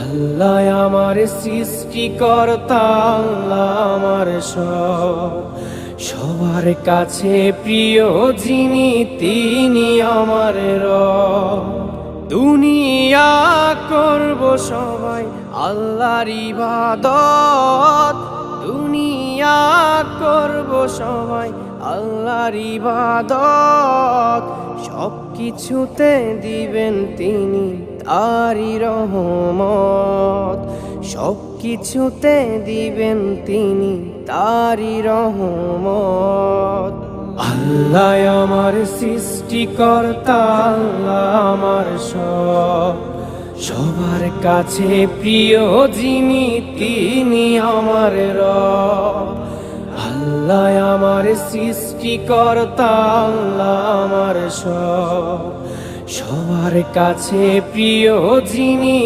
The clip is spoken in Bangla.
আল্লাহ আমার সৃষ্টিকর্তা, আল্লাহ আমার সবার কাছে প্রিয় যিনি তিনি আমার রব। দুনিয়া করব সবাই আল্লাহর ইবাদত, দুনিয়া করব সবাই আল্লাহর ইবাদত। সব কিছুতে দিবেন তিনি তারি রহমত, সব কিছুতে দিবেন তিনি তারি রহমত। আল্লাহ আমার সৃষ্টিকর্তা, আল্লাহ আমার সবার কাছে প্রিয় যিনি তিনি আমার রব। আল্লাহ আমার সৃষ্টিকর্তা, আল্লাহ আমার সবার কাছে প্রিয় যিনি